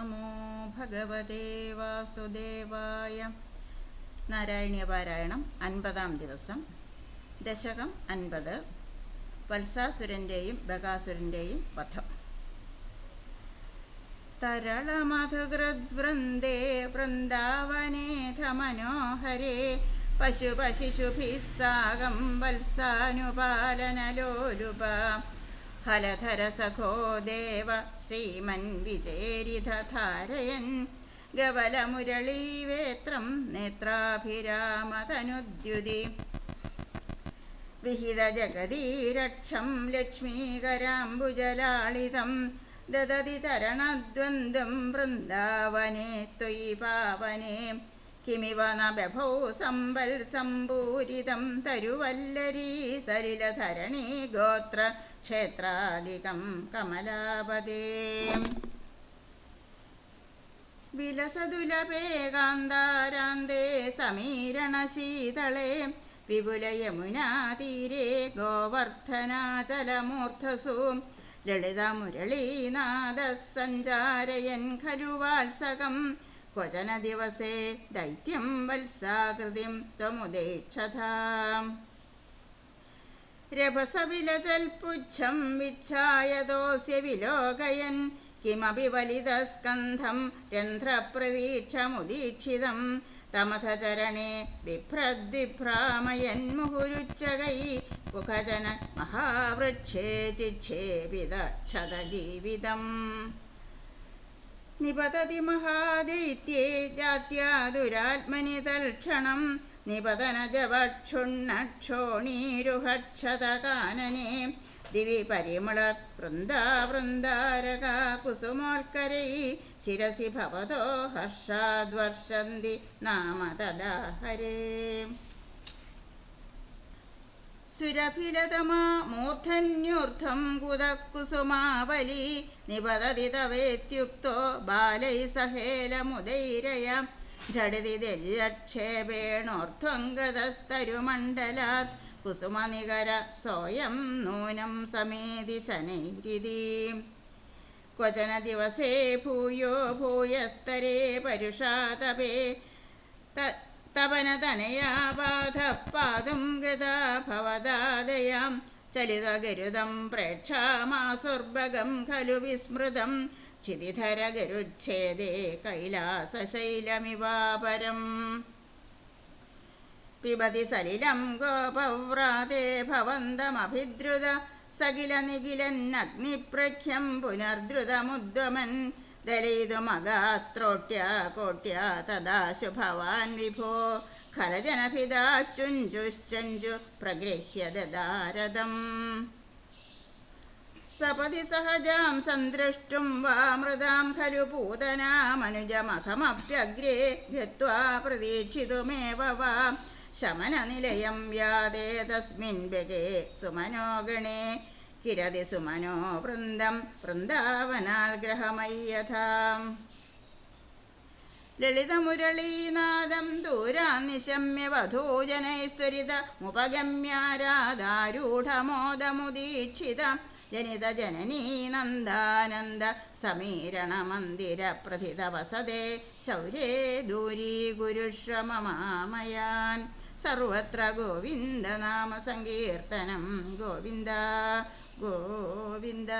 നമോ ഭഗവതേ വാസുദേവായ. നാരായണീയ പാരായണം 50-ാം ദിവസം. ദശകം 50. വത്സാസുരൻ്റെയും ബകാസുരൻ്റെയും വധം. തരളമധുകൃദ്വൃന്ദേ വൃന്ദാവനേഥ മനോഹരേ പശുപശിശുഭിः സാകം വത്സാനുപാലനലോലുപ ഹലധരസഖോ ദേവ ശ്രീമൻ വിചേരിധാരയൻ ഗവലമുരളീവേത്രം നേത്രാഭിരാമതനുദ്യുതി വിഹിതജഗദീരക്ഷം ലക്ഷ്മീകരാംബുജലാളിതം ദദതി ചരണദ്വന്ദ്വം വൃന്ദാവനേ ത്വയി പാവനേ കിമിവ ന ബഭൗ സമ്പൽ സംപൂരിതം തരുവല്ലരീ സലിലധരണീ ഗോത്ര ക്ഷേത്രാദികം കമലാപദേ വിലസദുലഭേ കാന്താരാന്തേ സമീരണശീതളേ വിപുലയമുനാതീരേ ഗോവർദ്ധനാചലമൂർധസു ലളിതമുരളീനാദസഞ്ചാരയൻ ഖലു വാത്സകം ക്വചന ദിവസേ ദൈത്യം വത്സാകൃതിം ത്വമുദേക്ഷതാം രഭസവിലചൽപുച്ഛം വിച്ഛായതോസ്യ വിലോകയൻ കിമപി വലിതസ്കന്ധം രന്ധ്രപ്രതീക്ഷമുദീക്ഷിതം തമഥ ചരണേ ബിഭ്രദ്വിഭ്രാമയൻ മുഹുരുച്ചകൈ കുഖജന മഹാവൃക്ഷേ ചിക്ഷേപിതക്ഷതജീവിതം നിപതതി മഹാദൈത്യേ ജാത്യാ ദുരാത്മനി തൽക്ഷണം നിപതനജവക്ഷുണ്ണക്ഷോണീരുഹക്ഷതകാനനേ ദിവി പരിമളത് വൃന്ദാവൃന്ദാരക കുസുമോൽക്കരൈ ശിരസി ഭവതോ ഹർഷാദ്വർഷന്തി നാമ തദാ ഹരേ സുരഭിലതമാ മൂർധന്യൂർധം കുതകുസുമാവലി നിപതതി തവേത്യുക്തോ ബാലൈ സഹേലമുദൈരയ ഝടിതി ദല്യക്ഷേപേണോർധ്വംഗതസ്തരുമണ്ഡലാത് കുസുമനികര സോയം നൂനം സമേതി ശനൈരിതി ക്വചന ദിവസേ ഭൂയോ ഭൂയസ്തരേ പരുഷാതപേ തപനതനയാ പാദം ഗതാ ഭവദാദയാം ചലിതഗരുദം പ്രേക്ഷാമാസുർഭഗം ഖലു വിസ്മൃതം ക്ഷിതിധരഗരുച്ഛേദേ കൈലാസശൈലമിവാപരം പിബതി സലിലം ഗോപവ്രാതേ ഭവന്തമഭിദ്രുത സകില നിഖിലന്നഗ്നിപ്രഖ്യം പുനർദ്രുതമുദ്വമൻ ദലയിതുമഗാത്രോട്യാ കോട്യാ തദാശു ഭവാൻ വിഭോ ഖലജനഭിദാചുഞ്ചുശ്ചഞ്ചു പ്രഗൃഹ്യ ദദാരദം സപതി സഹജാം സന്ദ്രഷ്ടും വാ മൃതാം ഖലു പൂതനാമനുജമഖമപ്യഗ്രേ ഗത്വാ പ്രതീക്ഷിതുമേവ വാ ശമനനിലയം വ്യാദേ തസ്മിൻ ബഗേ സുമനോഗണേ കിരതി സുമനോ വൃന്ദം വൃന്ദാവനാൽഗ്രഹമയ്യഥാം ലളിതമുരളീനാദം ദൂരാന്നിശമ്യ വധൂജനൈസ്ത്വരിതമുപഗമ്യാരാധാരൂഢമോദമുദീക്ഷിത ജനിത ജനനീ നന്ദാനന്ദ സമീരണമന്ദിര പ്രഥിത വസതേ ശൗരേ ദൂരീ ഗുരുശ്രമമാമയാൻ സർവത്ര ഗോവിന്ദ നാമ സങ്കീർത്തനം ഗോവിന്ദ ഗോവിന്ദ.